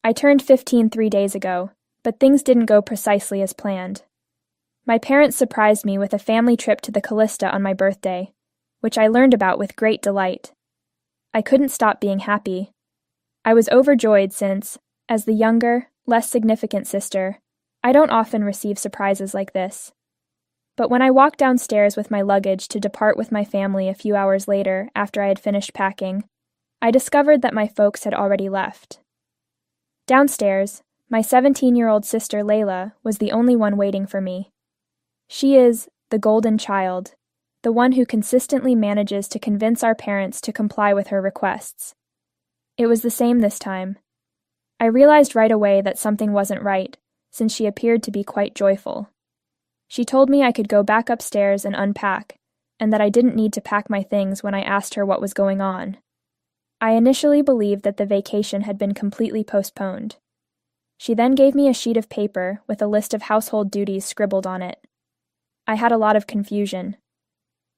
I turned 15 3 days ago, but things didn't go precisely as planned. My parents surprised me with a family trip to the Callista on my birthday, which I learned about with great delight. I couldn't stop being happy. I was overjoyed since, as the younger, less significant sister, I don't often receive surprises like this. But when I walked downstairs with my luggage to depart with my family a few hours later after I had finished packing, I discovered that my folks had already left. Downstairs, my 17-year-old sister Layla was the only one waiting for me. She is the golden child, the one who consistently manages to convince our parents to comply with her requests. It was the same this time. I realized right away that something wasn't right, since she appeared to be quite joyful. She told me I could go back upstairs and unpack, and that I didn't need to pack my things when I asked her what was going on. I initially believed that the vacation had been completely postponed. She then gave me a sheet of paper with a list of household duties scribbled on it. I had a lot of confusion.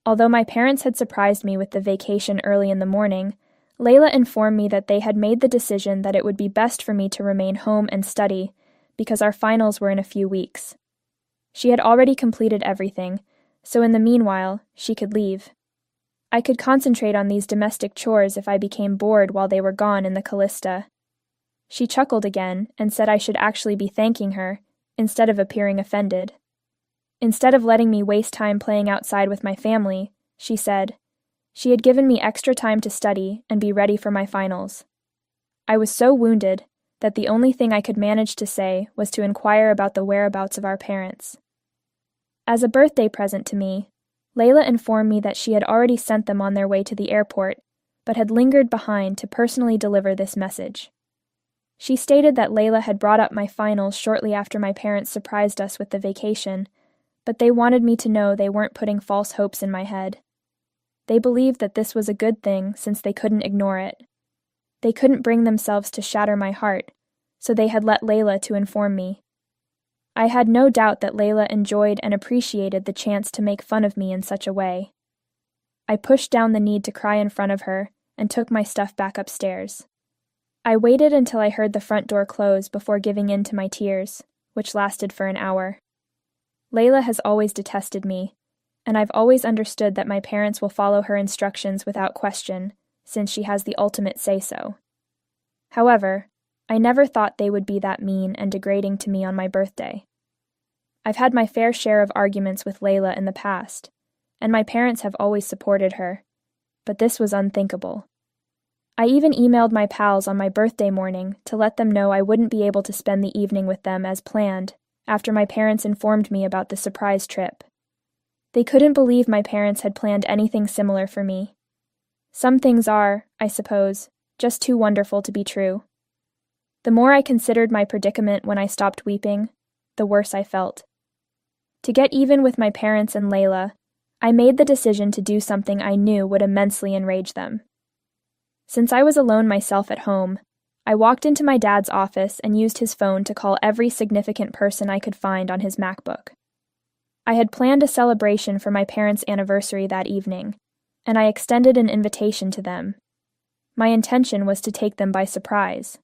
Although my parents had surprised me with the vacation early in the morning, Layla informed me that they had made the decision that it would be best for me to remain home and study because our finals were in a few weeks. She had already completed everything, so in the meanwhile, she could leave. I could concentrate on these domestic chores if I became bored while they were gone in the Callista. She chuckled again and said I should actually be thanking her, instead of appearing offended. Instead of letting me waste time playing outside with my family, she said, she had given me extra time to study and be ready for my finals. I was so wounded that the only thing I could manage to say was to inquire about the whereabouts of our parents. As a birthday present to me, Layla informed me that she had already sent them on their way to the airport, but had lingered behind to personally deliver this message. She stated that Layla had brought up my finals shortly after my parents surprised us with the vacation, but they wanted me to know they weren't putting false hopes in my head. They believed that this was a good thing since they couldn't ignore it. They couldn't bring themselves to shatter my heart, so they had let Layla to inform me. I had no doubt that Layla enjoyed and appreciated the chance to make fun of me in such a way. I pushed down the need to cry in front of her and took my stuff back upstairs. I waited until I heard the front door close before giving in to my tears, which lasted for an hour. Layla has always detested me, and I've always understood that my parents will follow her instructions without question, since she has the ultimate say-so. However, I never thought they would be that mean and degrading to me on my birthday. I've had my fair share of arguments with Layla in the past, and my parents have always supported her, but this was unthinkable. I even emailed my pals on my birthday morning to let them know I wouldn't be able to spend the evening with them as planned after my parents informed me about the surprise trip. They couldn't believe my parents had planned anything similar for me. Some things are, I suppose, just too wonderful to be true. The more I considered my predicament when I stopped weeping, the worse I felt. To get even with my parents and Layla, I made the decision to do something I knew would immensely enrage them. Since I was alone myself at home, I walked into my dad's office and used his phone to call every significant person I could find on his MacBook. I had planned a celebration for my parents' anniversary that evening, and I extended an invitation to them. My intention was to take them by surprise.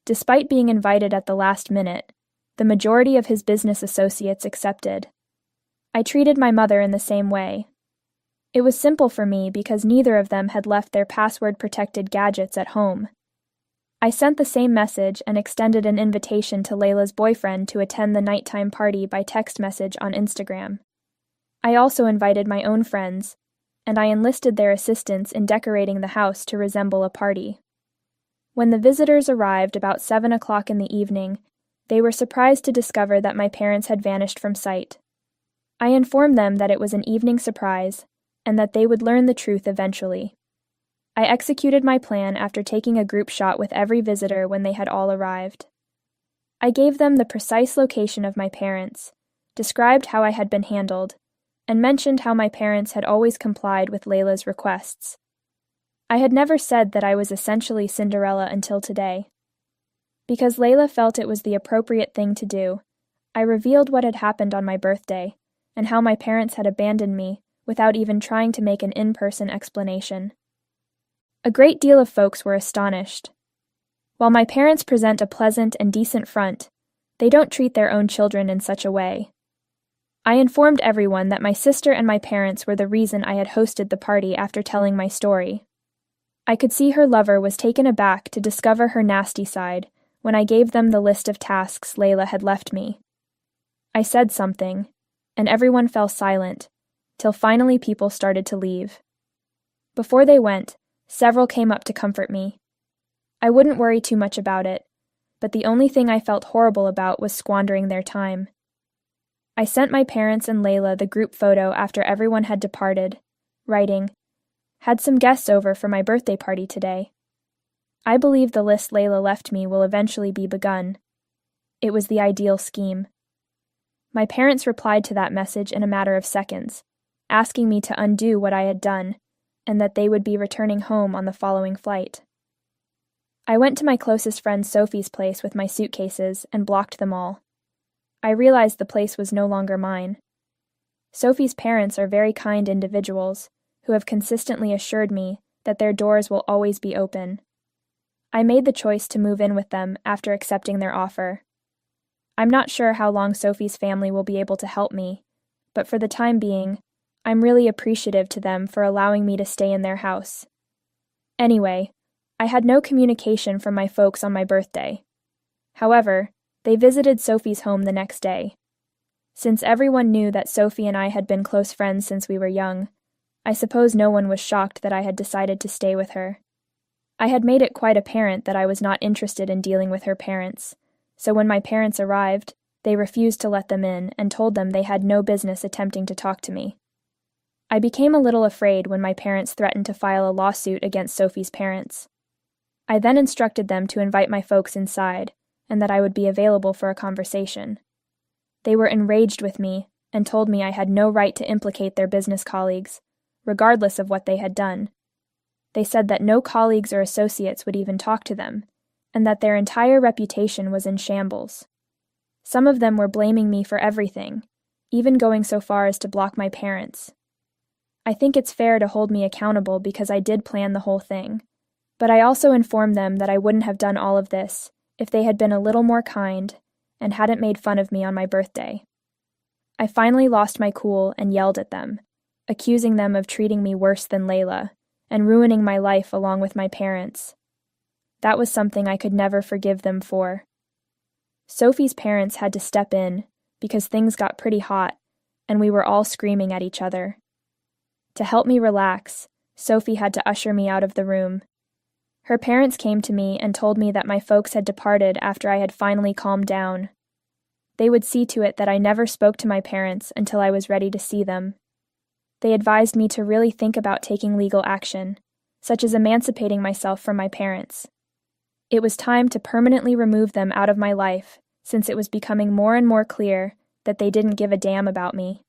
Despite being invited at the last minute, the majority of his business associates accepted. I treated my mother in the same way. It was simple for me because neither of them had left their password-protected gadgets at home. I sent the same message and extended an invitation to Layla's boyfriend to attend the nighttime party by text message on Instagram. I also invited my own friends, and I enlisted their assistance in decorating the house to resemble a party. When the visitors arrived about 7 o'clock in the evening, they were surprised to discover that my parents had vanished from sight. I informed them that it was an evening surprise, and that they would learn the truth eventually. I executed my plan after taking a group shot with every visitor when they had all arrived. I gave them the precise location of my parents, described how I had been handled, and mentioned how my parents had always complied with Layla's requests. I had never said that I was essentially Cinderella until today. Because Layla felt it was the appropriate thing to do, I revealed what had happened on my birthday, and how my parents had abandoned me without even trying to make an in-person explanation. A great deal of folks were astonished. While my parents present a pleasant and decent front, they don't treat their own children in such a way. I informed everyone that my sister and my parents were the reason I had hosted the party after telling my story. I could see her lover was taken aback to discover her nasty side when I gave them the list of tasks Layla had left me. I said something, and everyone fell silent, till finally people started to leave. Before they went, several came up to comfort me. I wouldn't worry too much about it, but the only thing I felt horrible about was squandering their time. I sent my parents and Layla the group photo after everyone had departed, writing, "Had some guests over for my birthday party today. I believe the list Layla left me will eventually be begun. It was the ideal scheme." My parents replied to that message in a matter of seconds, asking me to undo what I had done, and that they would be returning home on the following flight. I went to my closest friend Sophie's place with my suitcases and blocked them all. I realized the place was no longer mine. Sophie's parents are very kind individuals who have consistently assured me that their doors will always be open. I made the choice to move in with them after accepting their offer. I'm not sure how long Sophie's family will be able to help me, but for the time being, I'm really appreciative to them for allowing me to stay in their house. Anyway, I had no communication from my folks on my birthday. However, they visited Sophie's home the next day. Since everyone knew that Sophie and I had been close friends since we were young, I suppose no one was shocked that I had decided to stay with her. I had made it quite apparent that I was not interested in dealing with her parents, so when my parents arrived, they refused to let them in and told them they had no business attempting to talk to me. I became a little afraid when my parents threatened to file a lawsuit against Sophie's parents. I then instructed them to invite my folks inside, and that I would be available for a conversation. They were enraged with me and told me I had no right to implicate their business colleagues, regardless of what they had done. They said that no colleagues or associates would even talk to them, and that their entire reputation was in shambles. Some of them were blaming me for everything, even going so far as to block my parents. I think it's fair to hold me accountable because I did plan the whole thing, but I also informed them that I wouldn't have done all of this if they had been a little more kind and hadn't made fun of me on my birthday. I finally lost my cool and yelled at them, accusing them of treating me worse than Layla and ruining my life along with my parents. That was something I could never forgive them for. Sophie's parents had to step in because things got pretty hot and we were all screaming at each other. To help me relax, Sophie had to usher me out of the room. Her parents came to me and told me that my folks had departed after I had finally calmed down. They would see to it that I never spoke to my parents until I was ready to see them. They advised me to really think about taking legal action, such as emancipating myself from my parents. It was time to permanently remove them out of my life, since it was becoming more and more clear that they didn't give a damn about me.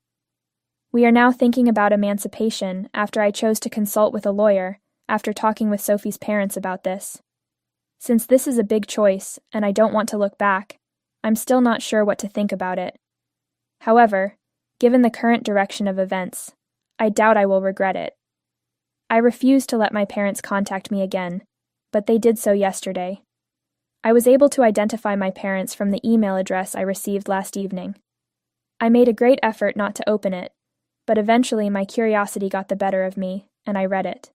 We are now thinking about emancipation after I chose to consult with a lawyer after talking with Sophie's parents about this. Since this is a big choice and I don't want to look back, I'm still not sure what to think about it. However, given the current direction of events, I doubt I will regret it. I refuse to let my parents contact me again, but they did so yesterday. I was able to identify my parents from the email address I received last evening. I made a great effort not to open it, but eventually my curiosity got the better of me, and I read it.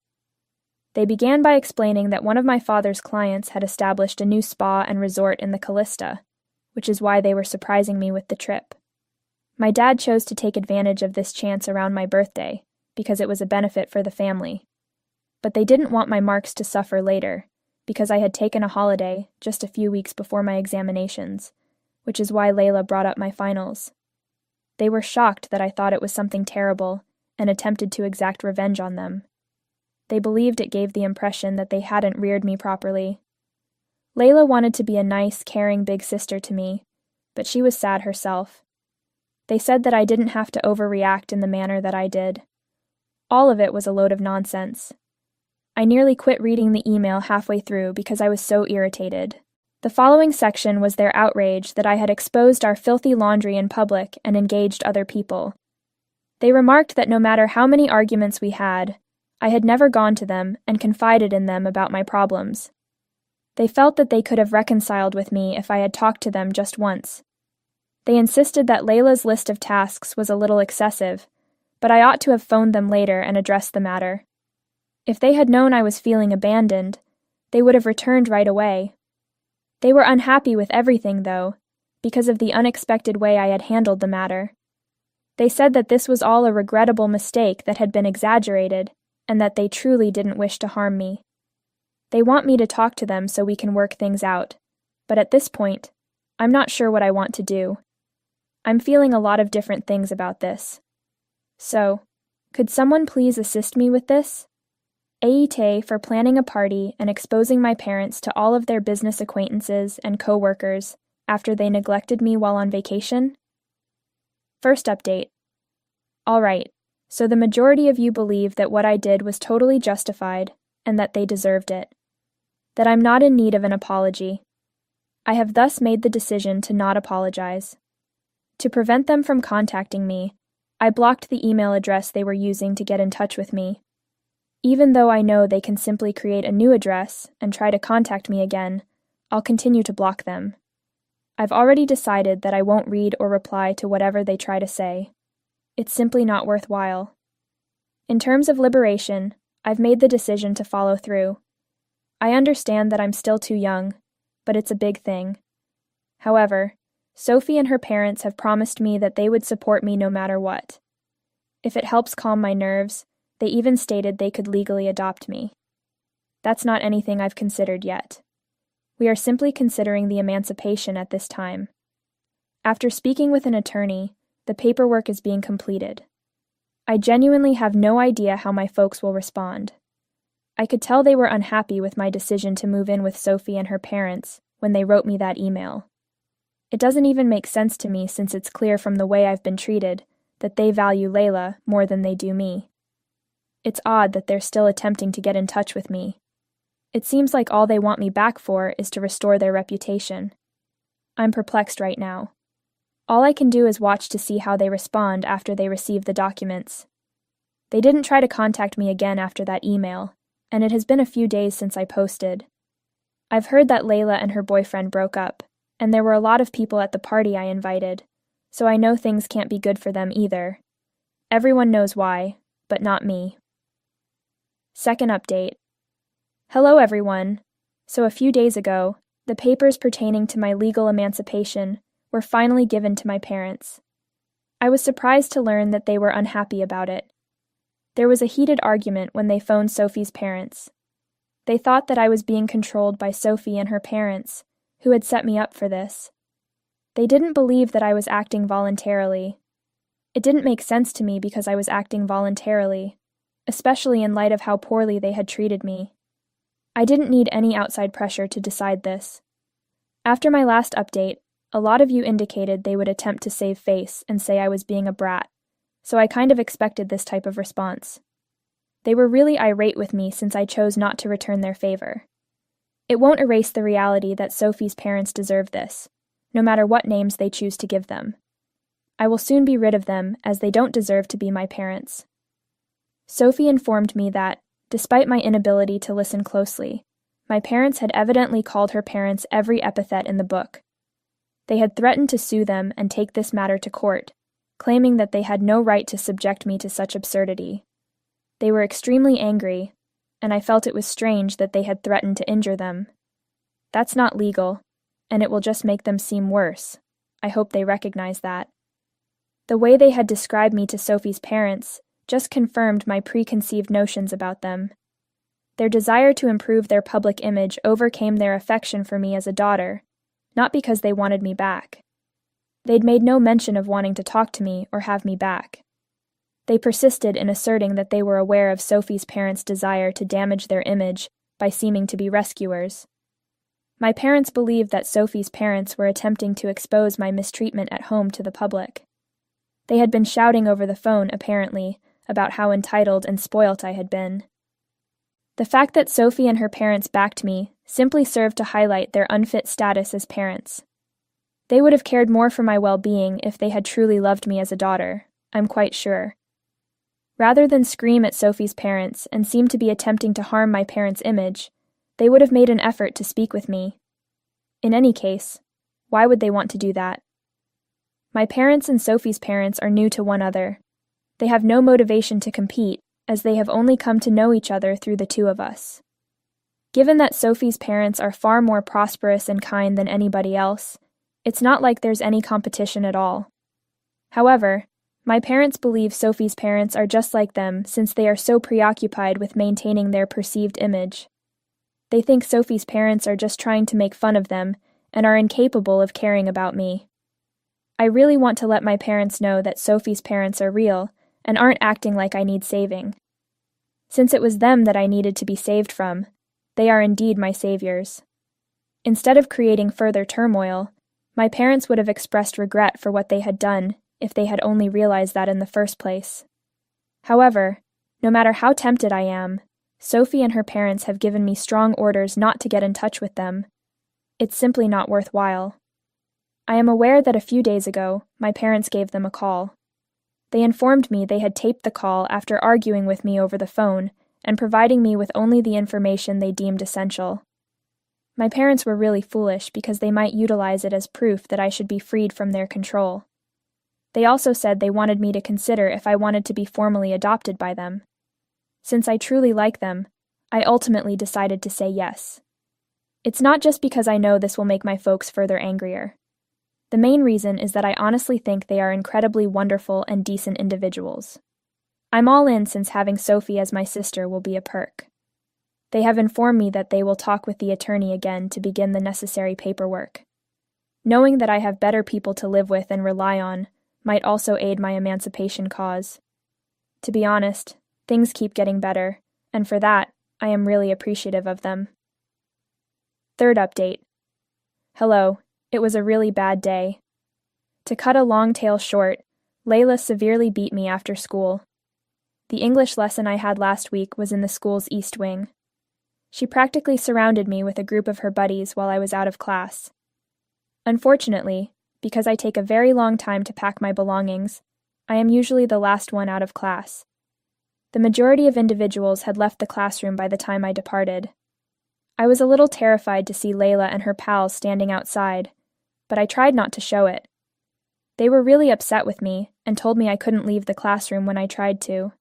They began by explaining that one of my father's clients had established a new spa and resort in the Callista, which is why they were surprising me with the trip. My dad chose to take advantage of this chance around my birthday, because it was a benefit for the family. But they didn't want my marks to suffer later, because I had taken a holiday just a few weeks before my examinations, which is why Layla brought up my finals. They were shocked that I thought it was something terrible, and attempted to exact revenge on them. They believed it gave the impression that they hadn't reared me properly. Layla wanted to be a nice, caring big sister to me, but she was sad herself. They said that I didn't have to overreact in the manner that I did. All of it was a load of nonsense. I nearly quit reading the email halfway through because I was so irritated. The following section was their outrage that I had exposed our filthy laundry in public and engaged other people. They remarked that no matter how many arguments we had, I had never gone to them and confided in them about my problems. They felt that they could have reconciled with me if I had talked to them just once. They insisted that Layla's list of tasks was a little excessive, but I ought to have phoned them later and addressed the matter. If they had known I was feeling abandoned, they would have returned right away. They were unhappy with everything, though, because of the unexpected way I had handled the matter. They said that this was all a regrettable mistake that had been exaggerated, and that they truly didn't wish to harm me. They want me to talk to them so we can work things out, but at this point, I'm not sure what I want to do. I'm feeling a lot of different things about this. So, could someone please assist me with this? Aite for planning a party and exposing my parents to all of their business acquaintances and co-workers after they neglected me while on vacation? First update. All right, so the majority of you believe that what I did was totally justified and that they deserved it. That I'm not in need of an apology. I have thus made the decision to not apologize. To prevent them from contacting me, I blocked the email address they were using to get in touch with me. Even though I know they can simply create a new address and try to contact me again, I'll continue to block them. I've already decided that I won't read or reply to whatever they try to say. It's simply not worthwhile. In terms of liberation, I've made the decision to follow through. I understand that I'm still too young, but it's a big thing. However, Sophie and her parents have promised me that they would support me no matter what. If it helps calm my nerves, they even stated they could legally adopt me. That's not anything I've considered yet. We are simply considering the emancipation at this time. After speaking with an attorney, the paperwork is being completed. I genuinely have no idea how my folks will respond. I could tell they were unhappy with my decision to move in with Sophie and her parents when they wrote me that email. It doesn't even make sense to me since it's clear from the way I've been treated that they value Layla more than they do me. It's odd that they're still attempting to get in touch with me. It seems like all they want me back for is to restore their reputation. I'm perplexed right now. All I can do is watch to see how they respond after they receive the documents. They didn't try to contact me again after that email, and it has been a few days since I posted. I've heard that Layla and her boyfriend broke up, and there were a lot of people at the party I invited, so I know things can't be good for them either. Everyone knows why, but not me. Second update. Hello everyone. So a few days ago, the papers pertaining to my legal emancipation were finally given to my parents. I was surprised to learn that they were unhappy about it. There was a heated argument when they phoned Sophie's parents. They thought that I was being controlled by Sophie and her parents, who had set me up for this. They didn't believe that I was acting voluntarily. It didn't make sense to me because I was acting voluntarily, especially in light of how poorly they had treated me. I didn't need any outside pressure to decide this. After my last update, a lot of you indicated they would attempt to save face and say I was being a brat, so I kind of expected this type of response. They were really irate with me since I chose not to return their favor. It won't erase the reality that Sophie's parents deserve this, no matter what names they choose to give them. I will soon be rid of them, as they don't deserve to be my parents. Sophie informed me that, despite my inability to listen closely, my parents had evidently called her parents every epithet in the book. They had threatened to sue them and take this matter to court, claiming that they had no right to subject me to such absurdity. They were extremely angry, and I felt it was strange that they had threatened to injure them. That's not legal, and it will just make them seem worse. I hope they recognize that. The way they had described me to Sophie's parents just confirmed my preconceived notions about them. Their desire to improve their public image overcame their affection for me as a daughter, not because they wanted me back. They'd made no mention of wanting to talk to me or have me back. They persisted in asserting that they were aware of Sophie's parents' desire to damage their image by seeming to be rescuers. My parents believed that Sophie's parents were attempting to expose my mistreatment at home to the public. They had been shouting over the phone, apparently, about how entitled and spoilt I had been. The fact that Sophie and her parents backed me simply served to highlight their unfit status as parents. They would have cared more for my well-being if they had truly loved me as a daughter, I'm quite sure. Rather than scream at Sophie's parents and seem to be attempting to harm my parents' image, They would have made an effort to speak with me. In any case, why would they want to do that? My parents and Sophie's parents are new to one another. They have no motivation to compete, as they have only come to know each other through the two of us. Given that Sophie's parents are far more prosperous and kind than anybody else, it's not like there's any competition at all. However, my parents believe Sophie's parents are just like them since they are so preoccupied with maintaining their perceived image. They think Sophie's parents are just trying to make fun of them and are incapable of caring about me. I really want to let my parents know that Sophie's parents are real and aren't acting like I need saving. Since it was them that I needed to be saved from, they are indeed my saviors. Instead of creating further turmoil, my parents would have expressed regret for what they had done if they had only realized that in the first place. However, no matter how tempted I am, Sophie and her parents have given me strong orders not to get in touch with them. It's simply not worthwhile. I am aware that a few days ago, my parents gave them a call. They informed me they had taped the call after arguing with me over the phone and providing me with only the information they deemed essential. My parents were really foolish because they might utilize it as proof that I should be freed from their control. They also said they wanted me to consider if I wanted to be formally adopted by them. Since I truly like them, I ultimately decided to say yes. It's not just because I know this will make my folks further angrier. The main reason is that I honestly think they are incredibly wonderful and decent individuals. I'm all in since having Sophie as my sister will be a perk. They have informed me that they will talk with the attorney again to begin the necessary paperwork. Knowing that I have better people to live with and rely on might also aid my emancipation cause. To be honest, things keep getting better, and for that, I am really appreciative of them. Third update. Hello, it was a really bad day. To cut a long tale short, Layla severely beat me after school. The English lesson I had last week was in the school's East Wing. She practically surrounded me with a group of her buddies while I was out of class. Unfortunately, because I take a very long time to pack my belongings, I am usually the last one out of class. The majority of individuals had left the classroom by the time I departed. I was a little terrified to see Layla and her pals standing outside, but I tried not to show it. They were really upset with me and told me I couldn't leave the classroom when I tried to.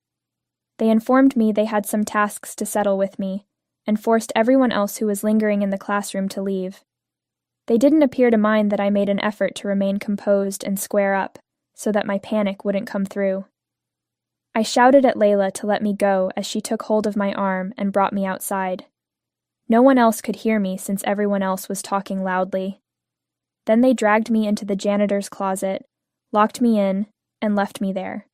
They informed me they had some tasks to settle with me and forced everyone else who was lingering in the classroom to leave. They didn't appear to mind that I made an effort to remain composed and square up so that my panic wouldn't come through. I shouted at Layla to let me go as she took hold of my arm and brought me outside. No one else could hear me since everyone else was talking loudly. Then they dragged me into the janitor's closet, locked me in, and left me there.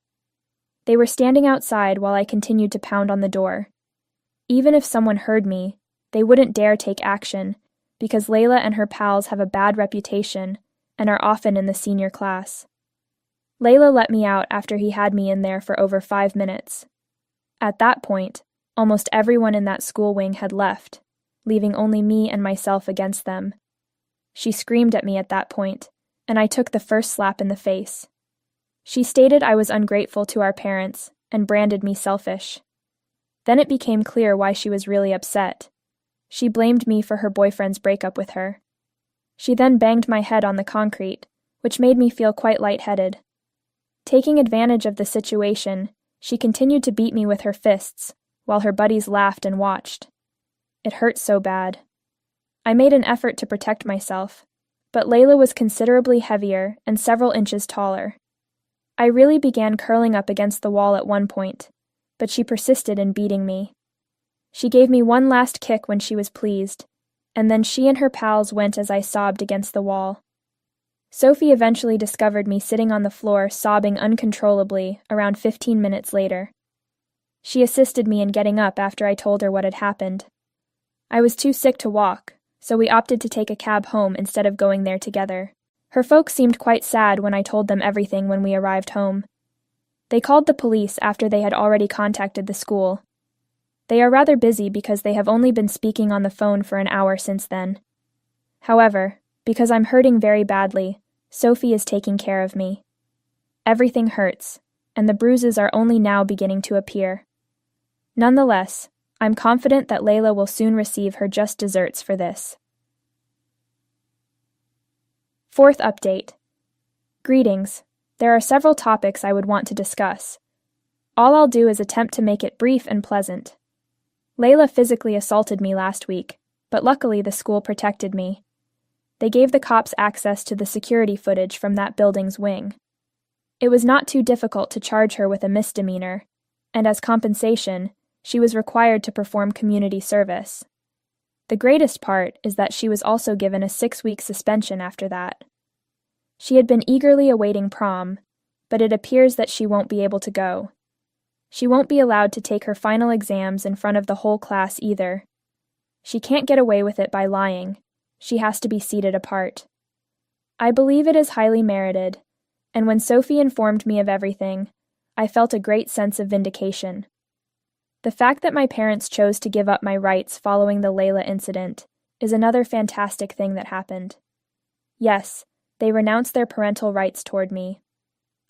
They were standing outside while I continued to pound on the door. Even if someone heard me, they wouldn't dare take action because Layla and her pals have a bad reputation and are often in the senior class. Layla let me out after he had me in there for over 5 minutes. At that point, almost everyone in that school wing had left, leaving only me and myself against them. She screamed at me at that point, and I took the first slap in the face. She stated I was ungrateful to our parents and branded me selfish. Then it became clear why she was really upset. She blamed me for her boyfriend's breakup with her. She then banged my head on the concrete, which made me feel quite lightheaded. Taking advantage of the situation, she continued to beat me with her fists, while her buddies laughed and watched. It hurt so bad. I made an effort to protect myself, but Layla was considerably heavier and several inches taller. I really began curling up against the wall at one point, but she persisted in beating me. She gave me one last kick when she was pleased, and then she and her pals went as I sobbed against the wall. Sophie eventually discovered me sitting on the floor sobbing uncontrollably around 15 minutes later. She assisted me in getting up after I told her what had happened. I was too sick to walk, so we opted to take a cab home instead of going there together. Her folks seemed quite sad when I told them everything when we arrived home. They called the police after they had already contacted the school. They are rather busy because they have only been speaking on the phone for an hour since then. However, because I'm hurting very badly, Sophie is taking care of me. Everything hurts, and the bruises are only now beginning to appear. Nonetheless, I'm confident that Layla will soon receive her just desserts for this. Fourth update. Greetings. There are several topics I would want to discuss. All I'll do is attempt to make it brief and pleasant. Layla physically assaulted me last week, but luckily the school protected me. They gave the cops access to the security footage from that building's wing. It was not too difficult to charge her with a misdemeanor, and as compensation, she was required to perform community service. The greatest part is that she was also given a 6-week suspension after that. She had been eagerly awaiting prom, but it appears that she won't be able to go. She won't be allowed to take her final exams in front of the whole class either. She can't get away with it by lying. She has to be seated apart. I believe it is highly merited, and when Sophie informed me of everything, I felt a great sense of vindication. The fact that my parents chose to give up my rights following the Layla incident is another fantastic thing that happened. Yes, they renounced their parental rights toward me.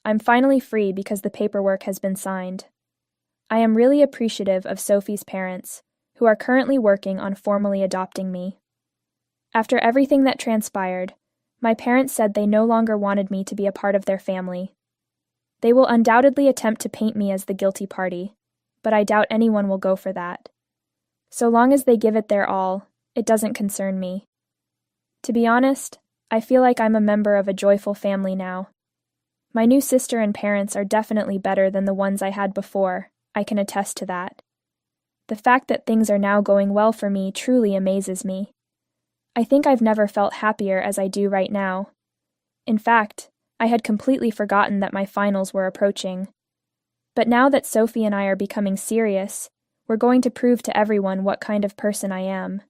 I'm finally free because the paperwork has been signed. I am really appreciative of Sophie's parents, who are currently working on formally adopting me. After everything that transpired, my parents said they no longer wanted me to be a part of their family. They will undoubtedly attempt to paint me as the guilty party, but I doubt anyone will go for that. So long as they give it their all, it doesn't concern me. To be honest, I feel like I'm a member of a joyful family now. My new sister and parents are definitely better than the ones I had before. I can attest to that. The fact that things are now going well for me truly amazes me. I think I've never felt happier as I do right now. In fact, I had completely forgotten that my finals were approaching. But now that Sophie and I are becoming serious, we're going to prove to everyone what kind of person I am.